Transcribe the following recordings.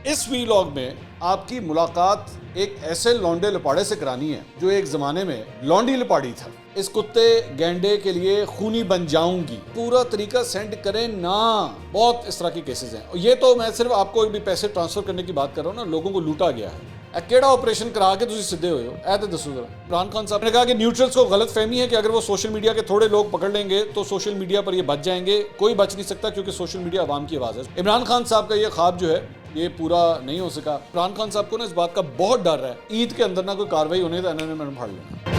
इस वीलॉग में आपकी मुलाकात एक ऐसे लौंडे लपाड़े से करानी है जो एक जमाने में लौंडी लपाड़ी था। इस कुत्ते गैंडे के लिए खूनी बन जाऊंगी, पूरा तरीका सेंड करें ना। बहुत इस तरह के केसेस हैं। और ये तो मैं सिर्फ आपको भी पैसे ट्रांसफर करने की बात कर रहा हूँ ना, लोगों को लूटा गया है। केड़ा ऑपरेशन करा के तुम सीधे हुए हो, ऐ तो दसो जरा। इमरान खान साहब ने कहा कि न्यूट्रल्स को गलत फहमी है कि अगर वो सोशल मीडिया के थोड़े लोग पकड़ लेंगे तो सोशल मीडिया पर ये बच जाएंगे। कोई बच नहीं सकता क्योंकि सोशल मीडिया आवाम की आवाज़ है। इमरान खान साहब का ये ख्वाब जो है ये पूरा नहीं हो सका। इमरान खान साहब को ना इस बात का बहुत डर है, ईद के अंदर ना कोई कार्रवाई होने तो इन्होंने मैंने फाड़ लेना।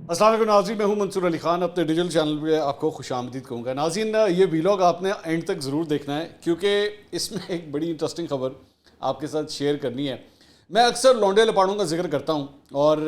अस्सलाम वालेकुम नाज़रीन, मैं हूं मंसूर अली खान। अपने डिजिटल चैनल पे आपको खुशामदीद कहूँगा। नाज़रीन, ये वीलॉग आपने एंड तक ज़रूर देखना है क्योंकि इसमें एक बड़ी इंटरेस्टिंग खबर आपके साथ शेयर करनी है। मैं अक्सर लौंडे लपाड़ों का जिक्र करता हूँ और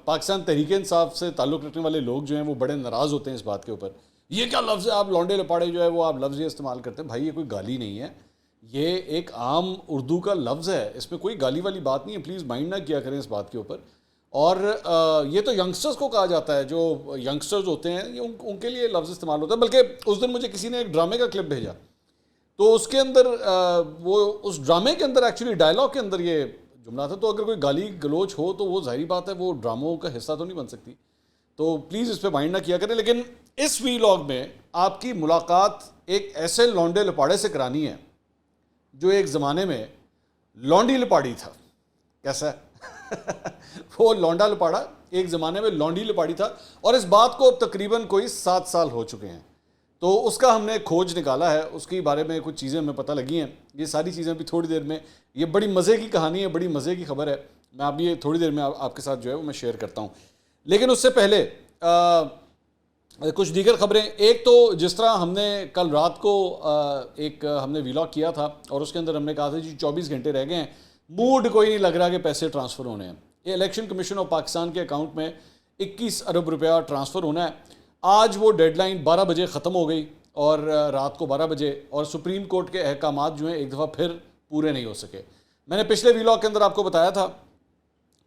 पाकिस्तान तहरीक इंसाफ से ताल्लुक़ रखने वाले लोग जो हैं वो बड़े नाराज़ होते हैं इस बात के ऊपर। ये क्या लफ्ज़ है, आप लौंडे लपाड़े जो है वो आप लफ्ज़ ये इस्तेमाल करते हैं। भाई ये कोई गाली नहीं है, ये एक आम उर्दू का लफ्ज़ है, इसमें कोई गाली वाली बात नहीं है। प्लीज़ माइंड ना किया करें इस बात के ऊपर। और ये तो यंगस्टर्स को कहा जाता है, जो यंगस्टर्स होते हैं ये उनके लिए लफ्ज़ इस्तेमाल होता है। बल्कि उस दिन मुझे किसी ने एक ड्रामे का क्लिप भेजा तो उसके अंदर वो उस ड्रामे के अंदर एक्चुअली डायलॉग के अंदर ये जुमला था। तो अगर कोई गाली गलोच हो तो वो जाहिर बात है वो ड्रामों का हिस्सा तो नहीं बन सकती। तो प्लीज़ इस पर माइंड ना किया करें। लेकिन इस वीलॉग में आपकी मुलाकात एक ऐसे लौंडे लपाड़े से करानी है जो एक ज़माने में लौंडी लपाड़ी था। कैसा है वो लौंडा लपाड़ा एक ज़माने में लौंडी लपाड़ी था और इस बात को अब तकरीबन कोई 7 साल हो चुके हैं। तो उसका हमने खोज निकाला है, उसके बारे में कुछ चीज़ें हमें पता लगी हैं। ये सारी चीज़ें भी थोड़ी देर में, ये बड़ी मज़े की कहानी है, बड़ी मज़े की खबर है। मैं अभी ये थोड़ी देर में आपके साथ जो है वो मैं शेयर करता हूँ। लेकिन उससे पहले कुछ दीगर खबरें। एक तो जिस तरह हमने कल रात को एक हमने व्लॉग किया था और उसके अंदर हमने कहा था जी 24 घंटे रह गए हैं, मूड कोई नहीं लग रहा कि पैसे ट्रांसफ़र होने हैं। ये इलेक्शन कमीशन ऑफ पाकिस्तान के अकाउंट में 21 अरब रुपया ट्रांसफ़र होना है। आज वो डेडलाइन 12 बजे ख़त्म हो गई और रात को 12 बजे, और सुप्रीम कोर्ट के अहकामात जो हैं एक दफ़ा फिर पूरे नहीं हो सके। मैंने पिछले व्लॉग के अंदर आपको बताया था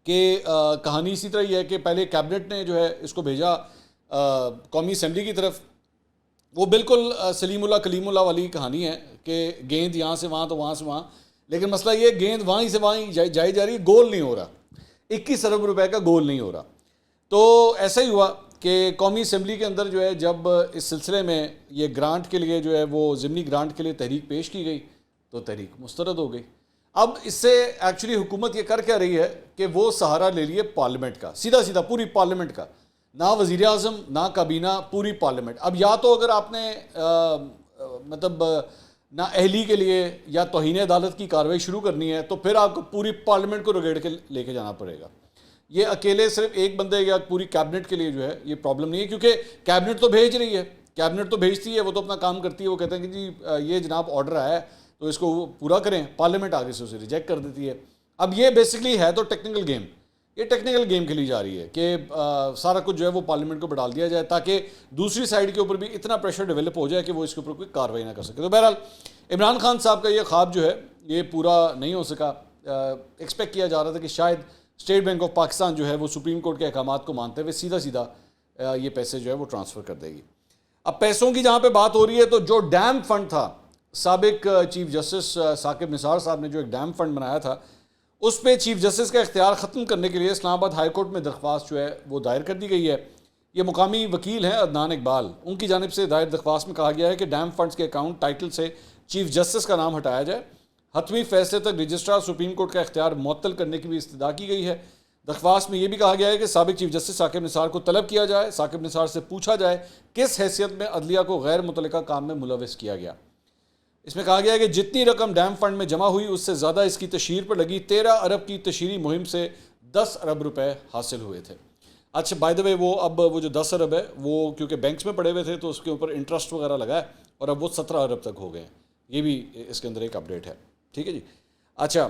कि कहानी इसी तरह ही है कि पहले कैबिनेट ने जो है इसको भेजा कौमी असम्बली की तरफ। वो बिल्कुल सलीमुल्लाह कलीमुल्लाह वाली कहानी है कि गेंद यहाँ से वहाँ तो वहाँ से वहाँ, लेकिन मसला ये गेंद वहीं से वहीं जाई जा रही, गोल नहीं हो रहा। 21 अरब रुपए का गोल नहीं हो रहा। तो ऐसा ही हुआ कि कौमी असम्बली के अंदर जो है जब इस सिलसिले में ये ग्रांट के लिए जो है वो ज़िमनी ग्रांट के लिए तहरीक पेश की गई तो तहरीक मुस्तरद हो गई। अब इससे एक्चुअली हुकूमत ये कर क्या रही है कि वो सहारा ले लिए पार्लियामेंट का, सीधा सीधा पूरी पार्लियामेंट का, ना वज़ीर आज़म ना काबीना, पूरी पार्लियामेंट। अब या तो अगर आपने मतलब ना अहली के लिए या तौहीन अदालत की कार्रवाई शुरू करनी है तो फिर आपको पूरी पार्लियामेंट को रगेड़ के लेके जाना पड़ेगा। ये अकेले सिर्फ एक बंदे या पूरी कैबिनेट के लिए जो है ये प्रॉब्लम नहीं है, क्योंकि कैबिनेट तो भेज रही है, कैबिनेट तो भेजती है, वो तो अपना काम करती है। वो कहते हैं कि जी ये जनाब ऑर्डर आया है तो इसको पूरा करें, पार्लियामेंट आगे से उसे रिजेक्ट कर देती है। अब ये बेसिकली है तो टेक्निकल गेम, ये टेक्निकल गेम खेली जा रही है कि सारा कुछ जो है वो पार्लियामेंट को डाल दिया जाए ताकि दूसरी साइड के ऊपर भी इतना प्रेशर डेवलप हो जाए कि वो इसके ऊपर कोई कार्रवाई ना कर सके। तो बहरहाल इमरान खान साहब का ये ख्वाब जो है ये पूरा नहीं हो सका। एक्सपेक्ट किया जा रहा था कि शायद स्टेट बैंक ऑफ पाकिस्तान जो है वो सुप्रीम कोर्ट के अहकामात को मानते हुए सीधा सीधा ये पैसे जो है वो ट्रांसफ़र कर देगी। अब पैसों की जहाँ पे बात हो रही है तो जो डैम फंड था, साबिक चीफ जस्टिस साकिब निसार साहब ने जो एक डैम फंड बनाया था उस पर चीफ जस्टिस का इख्तियार ख़त्म करने के लिए इस्लामाबाद हाई कोर्ट में दरख्वास्त जो है वो दायर कर दी गई है। ये मुकामी वकील हैं अदनान इकबाल, उनकी जानिब से दायर दरख्वास्त में कहा गया है कि डैम फंड्स के अकाउंट टाइटल से चीफ जस्टिस का नाम हटाया जाए। हतमी फैसले तक रजिस्ट्रार सुप्रीम कोर्ट का इख्तियार मुअत्तल करने की भी इस्तदा की गई है। दरख्वास्त में यह भी कहा गया है कि साबिक चीफ जस्टिस साकिब निसार को तलब किया जाए, साकिब निसार से पूछा जाए किस हैसियत में अदलिया को गैर मुतल्लिका काम में मुलविस किया गया। इसमें कहा गया है कि जितनी रकम डैम फंड में जमा हुई उससे ज़्यादा इसकी तशहीर पर लगी 13 अरब की तशहीरी मुहिम से 10 अरब रुपए हासिल हुए थे। अच्छा बाय द वे वो जो 10 अरब है वो क्योंकि बैंक्स में पड़े हुए थे तो उसके ऊपर इंटरेस्ट वगैरह लगा है और अब वो 17 अरब तक हो गए हैं। ये भी इसके अंदर एक अपडेट है, ठीक है जी। अच्छा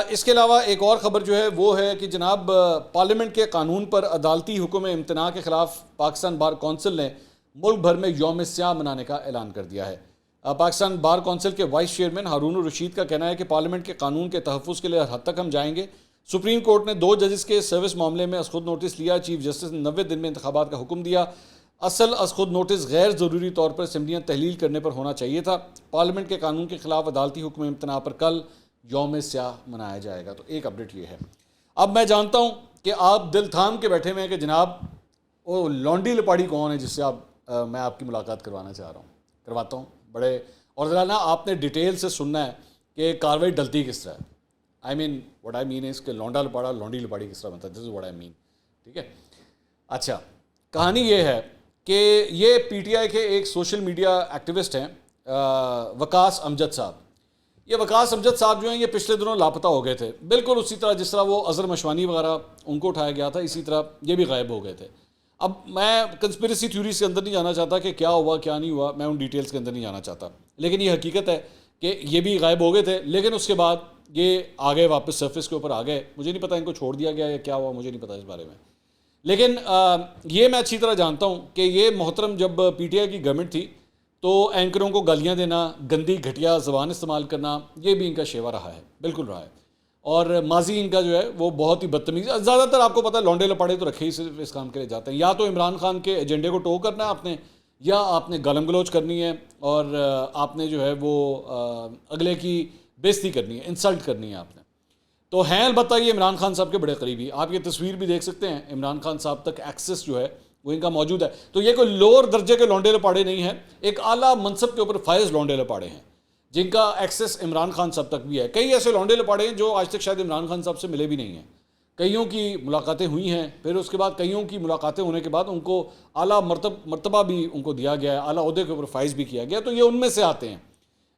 इसके अलावा एक और ख़बर जो है वो है कि जनाब पार्लियामेंट के कानून पर अदालती हुक्म इम्तना के ख़िलाफ़ पाकिस्तान बार कौंसिल ने मुल्क भर में यौम सियाह मनाने का ऐलान कर दिया है। पाकिस्तान बार कौंसिल के वाइस चेयरमैन हारून रशीद का कहना है कि पार्लियामेंट के कानून के तहफ़्फ़ुज़ के लिए हद तक हम जाएंगे। सुप्रीम कोर्ट ने 2 जजेस के सर्विस मामले में खुद नोटिस लिया। चीफ जस्टिस ने 90 दिन में इंतखाबात का हुक्म दिया। असल अज खुद नोटिस गैर ज़रूरी तौर पर असम्बलियाँ तहलील करने पर होना चाहिए था। पार्लियामेंट के कानून के खिलाफ अदालती हुक्म इम्तना पर कल यौम स्याह मनाया जाएगा। तो एक अपडेट ये है। अब मैं जानता हूँ कि आप दिल थाम के बैठे हुए हैं कि जनाब वो लौंडी लपाड़ी कौन है जिससे मैं आपकी मुलाकात करवाना चाह रहा हूँ। करवाता हूँ बड़े, और ज़रा ना आपने डिटेल से सुनना है कि कार्रवाई डलती किस तरह है। I mean what I mean is कि लौंडा लपाड़ा लौंडी लपाड़ी किस तरह बनता है। This is what I mean. ठीक है। अच्छा, कहानी ये है कि ये पीटीआई के एक सोशल मीडिया एक्टिविस्ट हैं वकास अमजद साहब। ये वकास अमजद साहब जो हैं ये पिछले दिनों लापता हो गए थे, बिल्कुल उसी तरह जिस तरह वो अज़हर मशवानी वगैरह उनको उठाया गया था, इसी तरह ये भी गायब हो गए थे। अब मैं कंस्पिरेसी थ्योरी के अंदर नहीं जाना चाहता कि क्या हुआ क्या नहीं हुआ, मैं उन डिटेल्स के अंदर नहीं जाना चाहता, लेकिन ये हकीकत है कि ये भी गायब हो गए थे, लेकिन उसके बाद ये आ गए वापस सरफेस के ऊपर आ गए। मुझे नहीं पता इनको छोड़ दिया गया या क्या हुआ, मुझे नहीं पता इस बारे में, लेकिन ये मैं अच्छी तरह जानता हूँ कि ये मोहतरम जब पीटीआई की गवर्नमेंट थी तो एंकरों को गालियाँ देना, गंदी घटिया ज़बान इस्तेमाल करना, ये भी इनका शेवा रहा है, बिल्कुल रहा है। और माजी इनका जो है वो बहुत ही बदतमीज़, ज़्यादातर आपको पता है लौंडे लपाड़े तो रखे ही सिर्फ इस काम के लिए जाते हैं, या तो इमरान खान के एजेंडे को टो करना है आपने, या आपने गालम गलोच करनी है और आपने जो है वो अगले की बेइज्जती करनी है, इंसल्ट करनी है आपने। तो हैं अलबत्ता ये इमरान खान साहब के बड़े करीबी, आप ये तस्वीर भी देख सकते हैं, इमरान खान साहब तक एक्सेस जो है वो इनका मौजूद है। तो ये कोई लोअर दर्जे के लौंडे लपाड़े नहीं हैं, एक आला मनसब के ऊपर फायज लौंडे लपाड़े हैं जिनका एक्सेस इमरान खान साहब तक भी है। कई ऐसे लौंडे लपाड़े हैं जो आज तक शायद इमरान खान साहब से मिले भी नहीं हैं, कईयों की मुलाकातें हुई हैं, फिर उसके बाद कईयों की मुलाकातें होने के बाद उनको आला मर्तबा भी उनको दिया गया है, आला ओहदे के ऊपर फाइज भी किया गया, तो ये उनमें से आते हैं।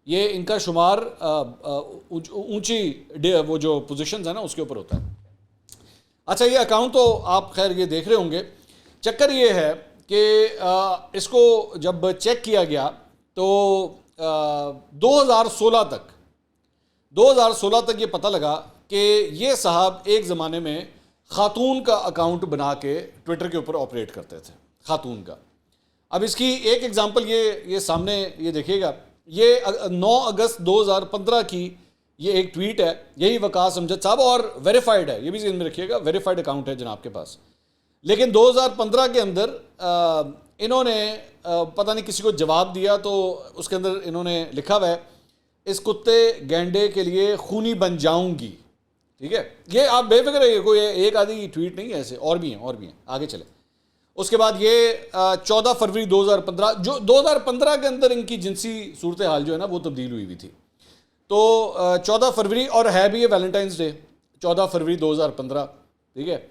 ये इनका शुमार ऊंची वो जो पोजीशंस है ना उसके ऊपर होता है। अच्छा, ये अकाउंट तो आप खैर ये देख रहे होंगे। चक्कर ये है कि इसको जब चेक किया गया तो 2016 तक ये पता लगा कि ये साहब एक ज़माने में खातून का अकाउंट बना के ट्विटर के ऊपर ऑपरेट करते थे, खातून का। अब इसकी एक एग्जांपल ये सामने ये देखिएगा, ये 9 अगस्त 2015 की ये एक ट्वीट है, यही वकास अमजद साहब, और वेरीफाइड है, ये भी ज़हन में रखिएगा, वेरीफाइड अकाउंट है जनाब के पास। लेकिन 2015 के अंदर इन्होंने पता नहीं किसी को जवाब दिया, तो उसके अंदर इन्होंने लिखा हुआ है, इस कुत्ते गैंडे के लिए खूनी बन जाऊंगी। ठीक है, ये आप बेफिक्र रहिए, कोई एक आधी ट्वीट नहीं है, ऐसे और भी हैं, आगे चले। उसके बाद ये 14 फरवरी 2015, जो 2015 के अंदर इनकी जिनसी सूरत हाल जो है ना वो तब्दील हुई थी। तो 14 फरवरी, और है भी ये वैलेंटाइंस डे, 14 फरवरी 2015। ठीक है,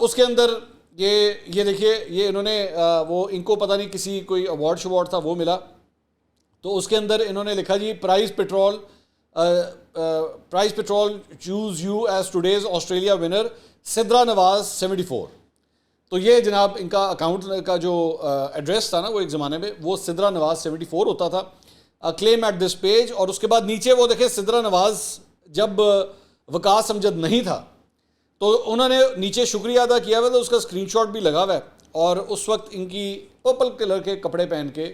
उसके अंदर ये देखिए, ये इन्होंने वो इनको पता नहीं किसी कोई अवार्ड शवार्ड था वो मिला, तो उसके अंदर इन्होंने लिखा जी prize petrol choose you age today's Australia winner Sidra Nawaz 74। तो ये जनाब इनका अकाउंट का जो एड्रेस था ना वो एक ज़माने में वो सिद्रा नवाज 74 होता था, क्लेम एट दिस पेज। और उसके बाद नीचे वो देखे सिद्रा नवाज जब वकास अमजद नहीं था तो उन्होंने नीचे शुक्रिया अदा किया हुआ था, उसका स्क्रीनशॉट भी लगा हुआ है, और उस वक्त इनकी पर्पल कलर के कपड़े पहन के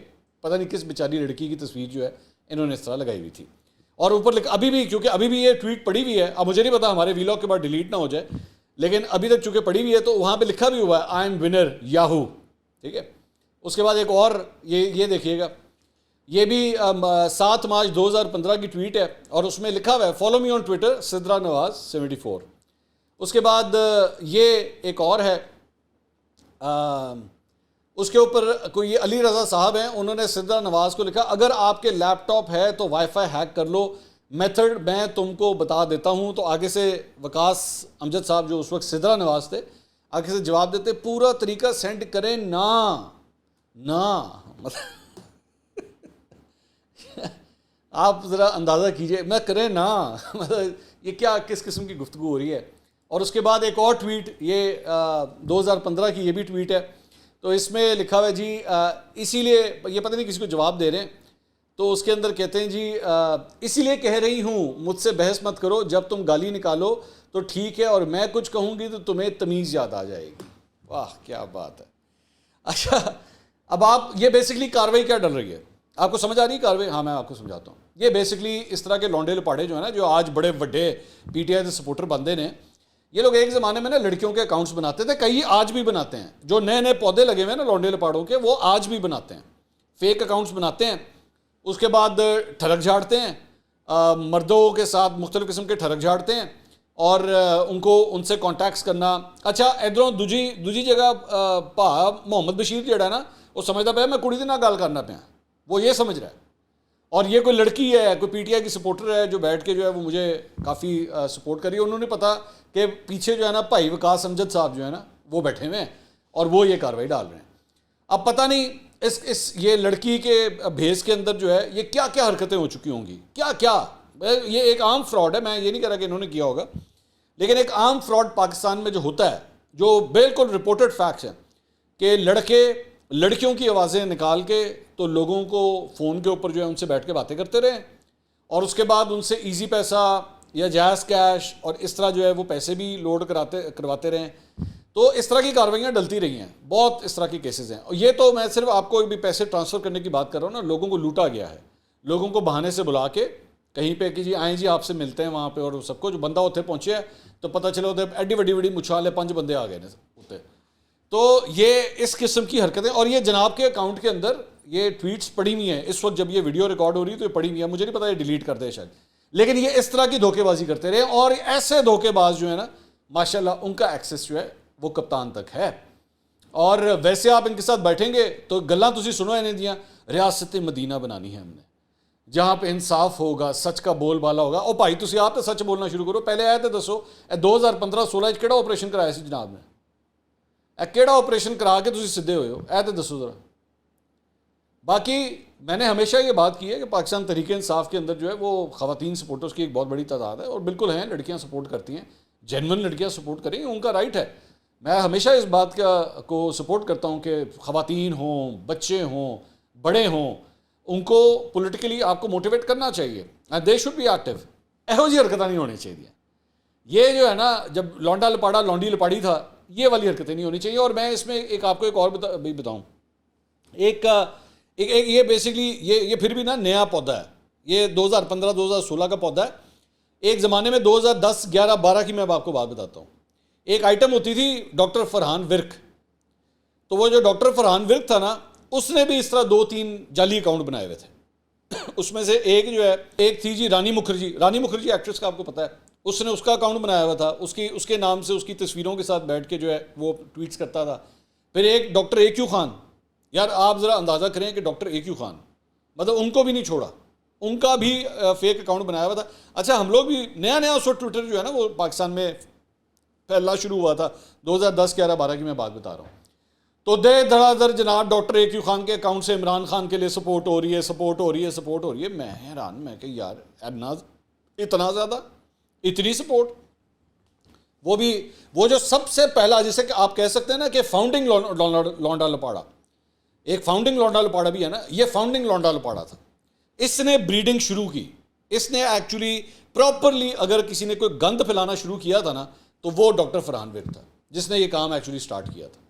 पता नहीं किस बेचारी लड़की की तस्वीर जो है इन्होंने इस तरह लगाई हुई थी। और ऊपर अभी भी, क्योंकि अभी भी ये ट्वीट पड़ी हुई है, अब मुझे नहीं पता हमारे वीलॉग के बाद डिलीट ना हो जाए, लेकिन अभी तक चूंकि पड़ी हुई है तो वहाँ पे लिखा भी हुआ है आई एम विनर याहू। ठीक है, उसके बाद एक और ये देखिएगा, ये भी 7 मार्च 2015 की ट्वीट है, और उसमें लिखा हुआ है follow me on Twitter Sidra Nawaz 74। उसके बाद ये एक और है, उसके ऊपर कोई अली रज़ा साहब हैं, उन्होंने सिद्रा नवाज को लिखा अगर आपके लैपटॉप है तो वाईफाई हैक कर लो, मेथड मैं तुमको बता देता हूं। तो आगे से वकास अमजद साहब जो उस वक्त सिद्रा नवाज थे आगे से जवाब देते पूरा तरीका सेंड करें ना मतलब आप ज़रा अंदाज़ा कीजिए, मैं करें ना मतलब ये क्या किस किस्म की गुफ्तगू हो रही है। और उसके बाद एक और ट्वीट, ये 2015 की ये भी ट्वीट है, तो इसमें लिखा हुआ है जी इसीलिए, ये पता नहीं किसी को जवाब दे रहे हैं, तो उसके अंदर कहते हैं जी इसीलिए कह रही हूँ मुझसे बहस मत करो, जब तुम गाली निकालो तो ठीक है और मैं कुछ कहूँगी तो तुम्हें तमीज़ याद आ जाएगी। वाह क्या बात है। अच्छा, अब आप ये बेसिकली कार्रवाई क्या डल रही है, आपको समझ आ रही है कार्रवाई? हाँ मैं आपको समझाता हूँ। ये बेसिकली इस तरह के लौंडे लपाड़े जो है ना, जो आज बड़े बड़े पीटीआई के सपोर्टर बनते हैं, ये लोग एक ज़माने में ना लड़कियों के अकाउंट्स बनाते थे, कई आज भी बनाते हैं। जो नए नए पौधे लगे हुए हैं ना लौंडे लपाड़ों के, वो आज भी बनाते हैं, फेक अकाउंट्स बनाते हैं। उसके बाद ठरक झाड़ते हैं, मर्दों के साथ मुख्तलिफ किस्म के ठरक झाड़ते हैं और उनको उनसे कॉन्टैक्ट्स करना। अच्छा इधरों दूजी जगह भा मोहम्मद बशीर जड़ा ना वो समझता पाया मैं कुड़ी दे नाल गल करना पाया, वो ये समझ रहा है। और ये कोई लड़की है, कोई पीटीआई की सपोर्टर है जो बैठ के जो है वो मुझे काफ़ी सपोर्ट करी। उन्होंने पता कि पीछे जो है ना भाई विकास अमजद साहब जो है ना वो बैठे हुए हैं और वो ये कार्रवाई डाल रहे हैं। अब पता नहीं इस ये लड़की के भेस के अंदर जो है ये क्या क्या हरकतें हो चुकी होंगी, क्या क्या। ये एक आम फ्रॉड है, मैं ये नहीं कह रहा कि इन्होंने किया होगा, लेकिन एक आम फ्रॉड पाकिस्तान में जो होता है, जो बिल्कुल रिपोर्टेड फैक्ट्स हैं कि लड़के लड़कियों की आवाज़ें निकाल के तो लोगों को फ़ोन के ऊपर जो है उनसे बैठ के बातें करते रहे और उसके बाद उनसे इजी पैसा या जायज़ कैश और इस तरह जो है वो पैसे भी लोड करवाते रहे। तो इस तरह की कार्रवाइयाँ डलती रही हैं, बहुत इस तरह के केसेस हैं। और ये तो मैं सिर्फ आपको भी पैसे ट्रांसफ़र करने की बात कर रहा हूँ ना, लोगों को लूटा गया है, लोगों को बहाने से बुला के कहीं पे कि जी आए जी आपसे मिलते हैं वहाँ पे, और सबको जो बंदा उत्थे पहुँचे है तो पता चला उधर एड्डी वड्डी मुछाल 5 बंदे आ गए ने उत्ते। तो ये इस किस्म की हरकतें, और ये जनाब के अकाउंट के अंदर ये ट्वीट्स पड़ी हुई हैं इस वक्त जब ये वीडियो रिकॉर्ड हो रही है तो ये पड़ी हुई है, मुझे नहीं पता ये डिलीट कर दे शायद, लेकिन ये इस तरह की धोखेबाजी करते रहे। और ऐसे धोखेबाज जो है ना माशाल्लाह उनका एक्सेस जो है वो कप्तान तक है। और वैसे आप इनके साथ बैठेंगे तो गल्लां तुसी सुनो इन्हें दियां, रियासत मदीना बनानी है हमने, जहाँ पे इंसाफ होगा, सच का बोलबाला होगा। ओ भाई तुसी आप तो सच बोलना शुरू करो, पहले आए तो दसो 2015-16 केड़ा ऑपरेशन कराया सी जनाब ने, केड़ा ऑपरेशन करा के तुसी सीधे होए हो, ऐ तो दसो जरा। बाकी मैंने हमेशा ये बात की है कि पाकिस्तान तहरीक इंसाफ के अंदर जो है वो ख़वातीन सपोर्टर्स की एक बहुत बड़ी तादाद है, और बिल्कुल हैं, लड़कियां सपोर्ट करती हैं, जेन्युइन लड़कियां सपोर्ट करेंगी, उनका राइट है। मैं हमेशा इस बात को सपोर्ट करता हूँ कि ख़वातीन हों, बच्चे हों, बड़े हों, उनको पॉलिटिकली आपको मोटिवेट करना चाहिए, दे शुड बी एक्टिव। एहो जी हरकतें नहीं होनी चाहिए। ये जो है ना जब लौंडा लपाड़ा लौंडी लपाड़ी था, ये वाली हरकतें नहीं होनी चाहिए। और मैं इसमें एक आपको एक और बताऊँ, एक ये बेसिकली ये फिर भी ना नया पौधा है, ये 2015-2016 का पौधा है। एक ज़माने में 2010, 11, 12 की मैं आपको बात बताता हूँ। एक आइटम होती थी डॉक्टर फरहान विर्क, तो वो जो डॉक्टर फरहान विर्क था ना उसने भी इस तरह 2-3 जाली अकाउंट बनाए हुए थे। उसमें से एक जो है, एक थी जी रानी मुखर्जी एक्ट्रेस का आपको पता है, उसने उसका अकाउंट बनाया हुआ था, उसके नाम से उसकी तस्वीरों के साथ बैठ के जो है वो ट्वीट्स करता था। फिर एक डॉक्टर AQ खान, यार आप ज़रा अंदाज़ा करें कि डॉक्टर AQ खान, मतलब उनको भी नहीं छोड़ा, उनका भी फेक अकाउंट बनाया हुआ था। अच्छा हम लोग भी नया उस वक्त ट्विटर जो है ना वो पाकिस्तान में फैलना शुरू हुआ था, 2010, 11, 12 की मैं बात बता रहा हूँ। तो दे धड़ाधड़ जनाब डॉक्टर AQ खान के अकाउंट से इमरान खान के लिए सपोर्ट हो रही है। मैं हैरान, मैं कि यार इतना ज़्यादा, इतनी सपोर्ट। वो जो सबसे पहला, जिसे कि आप कह सकते हैं ना कि फाउंडिंग लौंडा लपाड़ा, एक फाउंडिंग लौंडा लपाड़ा भी है ना, ये फाउंडिंग लौंडा लपाड़ा था। इसने ब्रीडिंग शुरू की, इसने एक्चुअली प्रॉपरली अगर किसी ने कोई गंद फैलाना शुरू किया था ना तो वो डॉक्टर फरहान विर्क था जिसने ये काम एक्चुअली स्टार्ट किया था।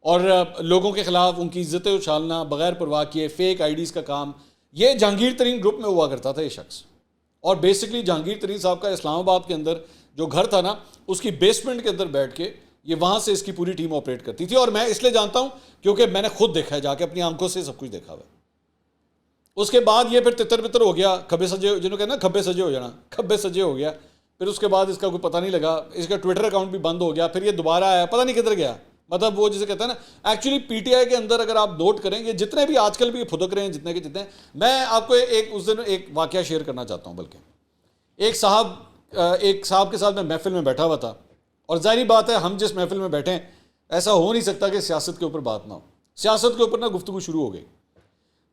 और लोगों के खिलाफ उनकी इज्जतें उछालना बगैर परवाह किए, फेक आईडीज़ का काम, ये जहांगीर तरीन ग्रुप में हुआ करता था ये शख्स। और बेसिकली जहांगीर तरीन साहब का इस्लामाबाद के अंदर जो घर था ना उसकी बेसमेंट के अंदर बैठ के ये वहाँ से इसकी पूरी टीम ऑपरेट करती थी। और मैं इसलिए जानता हूँ क्योंकि मैंने खुद देखा है, जाके अपनी आंखों से सब कुछ देखा हुआ। उसके बाद ये फिर तितर बितर हो गया, खब्बे सजे, जिन्होंने कहना खब्बे सजे हो जाना, खब्बे सजे हो गया। फिर उसके बाद इसका कोई पता नहीं लगा, इसका ट्विटर अकाउंट भी बंद हो गया, फिर ये दोबारा आया, पता नहीं किधर गया। मतलब वो जिसे कहते हैं ना, एक्चुअली PTI के अंदर अगर आप नोट करेंगे जितने भी आजकल भी फुदक रहे हैं जितने के जितने, मैं आपको उस दिन एक वाकया शेयर करना चाहता हूँ। बल्कि एक साहब के साथ मैं महफिल में बैठा हुआ था, और जाहिर बात है हम जिस महफिल में बैठे हैं ऐसा हो नहीं सकता कि सियासत के ऊपर बात ना हो। सियासत के ऊपर ना गुफ्तगू शुरू हो गई,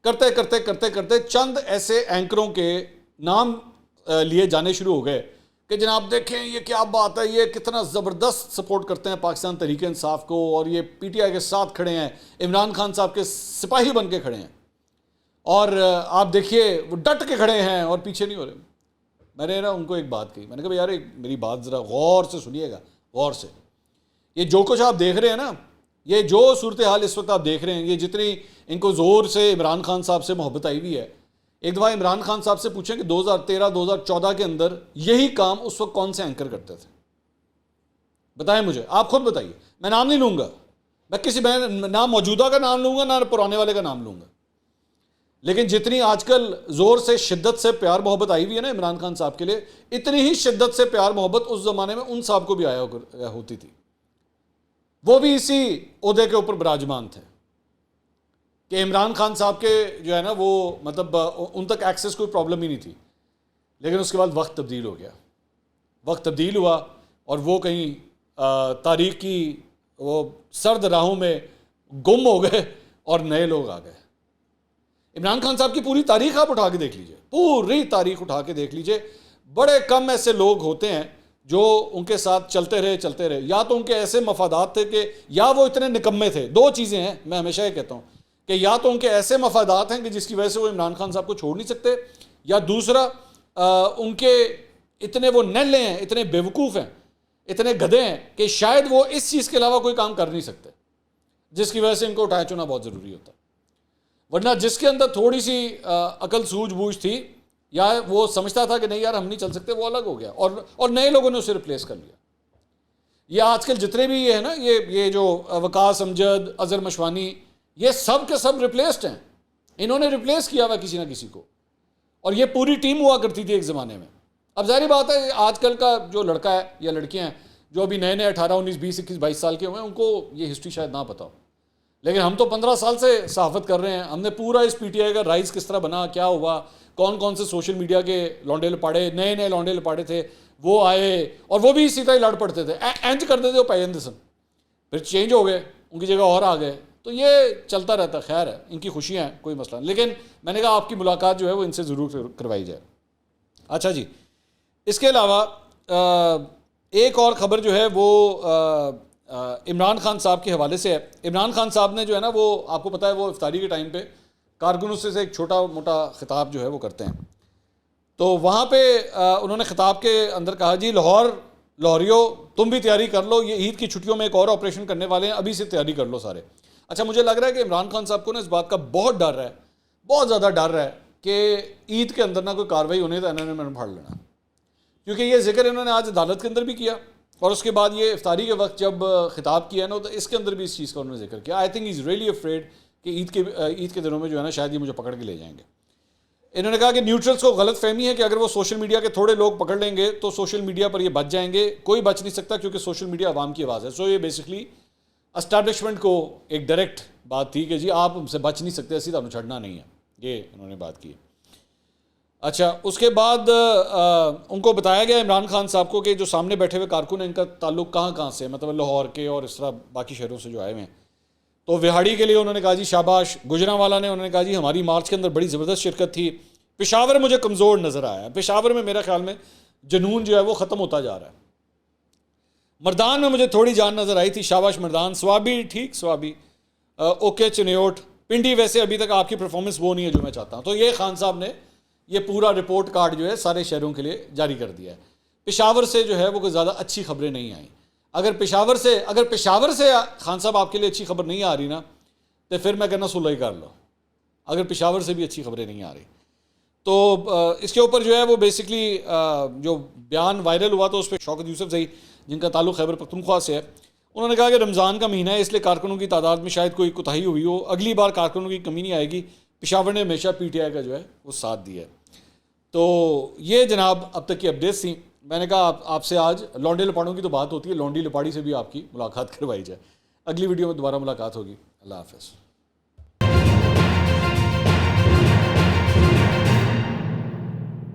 करते करते चंद ऐसे एंकरों के नाम लिए जाने शुरू हो गए कि जनाब देखें ये क्या बात है, ये कितना ज़बरदस्त सपोर्ट करते हैं पाकिस्तान तहरीक इंसाफ को, और ये PTI के साथ खड़े हैं, इमरान खान साहब के सिपाही बन के खड़े हैं, और आप देखिए वो डट के खड़े हैं और पीछे नहीं हो रहे। मैंने ना उनको एक बात कही, मैंने कहा यार मेरी बात ज़रा गौर से सुनिएगा, गौर से। ये जो कुछ आप देख रहे हैं ना, ये जो सूरत हाल इस वक्त आप देख रहे हैं, ये जितनी इनको ज़ोर से इमरान खान साहब से मोहब्बत आई हुई है, एक दफ़ा इमरान खान साहब से पूछें कि 2013-2014 के अंदर यही काम उस वक्त कौन से एंकर करते थे। बताएं मुझे, आप खुद बताइए, मैं नाम नहीं लूँगा, मैं किसी ना मौजूदा का नाम लूँगा ना पुराने वाले का नाम लूँगा, लेकिन जितनी आजकल ज़ोर से शिद्दत से प्यार मोहब्बत आई हुई है ना इमरान खान साहब के लिए, इतनी ही शिद्दत से प्यार मोहब्बत उस ज़माने में उन साहब को भी आया होती थी। वो भी इसी ओहदे के ऊपर विराजमान थे कि इमरान खान साहब के जो है ना वो मतलब उन तक एक्सेस कोई प्रॉब्लम ही नहीं थी। लेकिन उसके बाद वक्त तब्दील हो गया, वक्त तब्दील हुआ और वो कहीं तारीख की वो सर्द राहों में गुम हो गए और नए लोग आ गए। इमरान खान साहब की पूरी तारीख आप उठा के देख लीजिए, पूरी तारीख उठा के देख लीजिए, बड़े कम ऐसे लोग होते हैं जो उनके साथ चलते रहे, या तो उनके ऐसे मफादात थे कि या वो इतने निकम्मे थे। दो चीज़ें हैं, मैं हमेशा ये कहता हूँ कि या तो उनके ऐसे मफादात हैं कि जिसकी वजह से वो इमरान खान साहब को छोड़ नहीं सकते, या दूसरा उनके इतने वो नल्ले हैं, इतने बेवकूफ़ हैं, इतने गधे हैं कि शायद वो इस चीज़ के अलावा कोई काम कर नहीं सकते, जिसकी वजह से इनको उठाया चुना बहुत ज़रूरी होता है। वरना जिसके अंदर थोड़ी सी अकल सूझबूझ थी या वो समझता था कि नहीं यार हम नहीं चल सकते, वो अलग हो गया और नए लोगों ने उसे रिप्लेस कर लिया। ये आजकल जितने भी ये है ना, ये जो वकास अमजद, अजहर मशवानी, ये सब के सब रिप्लेस्ड हैं। इन्होंने रिप्लेस किया हुआ किसी ना किसी को, और ये पूरी टीम हुआ करती थी एक ज़माने में। अब जाहिर बात है आजकल का जो लड़का है या लड़कियां हैं जो अभी नए 18, 19, 20, 21, 22 साल के हुए हैं, उनको ये हिस्ट्री शायद ना पता हो, लेकिन हम तो 15 साल से सहाफ़त कर रहे हैं। हमने पूरा इस पीटीआई का राइज किस तरह बना, क्या हुआ, कौन कौन से सोशल मीडिया के लौंडे लपाड़े, नए लौंडे लपाड़े थे वो आए, और वो भी इसी तरह लड़ पड़ते थे, एंज करते थे वो पैजंदिसन, फिर चेंज हो गए, उनकी जगह और आ गए। तो ये चलता रहता, खैर है, इनकी खुशियाँ हैं, कोई मसला नहीं। लेकिन मैंने कहा आपकी मुलाकात जो है वो इनसे ज़रूर करवाई जाए। अच्छा जी, इसके अलावा एक और ख़बर जो है वो इमरान खान साहब के हवाले से है। इमरान खान साहब ने जो है ना, वो आपको पता है वो इफ्तारी के टाइम पे कारकुनों से एक छोटा मोटा खिताब जो है वो करते हैं। तो वहाँ पे उन्होंने खिताब के अंदर कहा, जी लाहौरियो तुम भी तैयारी कर लो, ये ईद की छुट्टियों में एक और ऑपरेशन करने वाले हैं, अभी से तैयारी कर लो सारे। अच्छा, मुझे लग रहा है कि इमरान खान साहब को ना इस बात का बहुत डर है, बहुत ज़्यादा डर है कि ईद के अंदर ना कोई कार्रवाई होने तो इन्होंने मैंने फाड़ लेना, क्योंकि ये जिक्र इन्होंने आज अदालत के अंदर भी किया और उसके बाद ये इफ्तारी के वक्त जब खिताब किया ना, तो इसके अंदर भी इस चीज़ का उन्होंने जिक्र किया। I think is really afraid कि ईद के दिनों में जो है ना शायद ये मुझे पकड़ के ले जाएंगे। इन्होंने कहा कि न्यूट्रल्स को गलत फहमी है कि अगर वो सोशल मीडिया के थोड़े लोग पकड़ लेंगे तो सोशल मीडिया पर ये बच जाएंगे। कोई बच नहीं सकता क्योंकि सोशल मीडिया आवाम की आवाज़ है। सो ये बेसिकली एस्टैब्लिशमेंट को एक डायरेक्ट बात थी कि जी आप हमसे बच नहीं सकते, असी तुहानू छड़ना नहीं है, ये इन्होंने बात की। अच्छा, उसके बाद उनको बताया गया इमरान खान साहब को कि जो सामने बैठे हुए कारकुन हैं इनका ताल्लुक कहाँ से, मतलब लाहौर के और इस तरह बाकी शहरों से जो आए हुए हैं। तो विहाड़ी के लिए उन्होंने कहा जी शाबाश। गुजरांवाला ने उन्होंने कहा जी हमारी मार्च के अंदर बड़ी ज़बरदस्त शिरकत थी। पेशावर मुझे कमज़ोर नज़र आया, पेशावर में मेरा ख्याल में जुनून जो है वो ख़त्म होता जा रहा है। मर्दान में मुझे थोड़ी जान नज़र आई थी, शाबाश मर्दान। स्वाबी ठीक, स्वाबी ओके चिन्योट। पिंडी वैसे अभी तक आपकी परफॉर्मेंस वो नहीं है जो मैं चाहता हूँ। तो ये खान साहब ने ये पूरा रिपोर्ट कार्ड जो है सारे शहरों के लिए जारी कर दिया है। पेशावर से जो है वो कोई ज़्यादा अच्छी खबरें नहीं आई। अगर पेशावर से खान साहब आपके लिए अच्छी खबर नहीं आ रही ना, तो फिर मैं कहना सुलह ही कर लो, अगर पेशावर से भी अच्छी खबरें नहीं आ रही। तो इसके ऊपर जो है वो बेसिकली जो बयान वायरल हुआ तो उस पर शौकत यूसुफजई, जिनका ताल्लुक़ खैबर पख्तूनख्वा से है, उन्होंने कहा कि रमज़ान का महीना है इसलिए कारकुनों की तादाद में शायद कोई कोताही हुई हो, अगली बार कारकुनों की कमी नहीं आएगी। पेशावर ने हमेशा पीटीआई का जो है वो साथ दिया है। तो ये जनाब अब तक की अपडेट्स थी। मैंने कहा आपसे आज लौंडे लपाड़ों की तो बात होती है, लौंडी लपाड़ी से भी आपकी मुलाकात करवाई जाए। अगली वीडियो में दोबारा मुलाकात होगी। अल्लाह हाफ़िज़।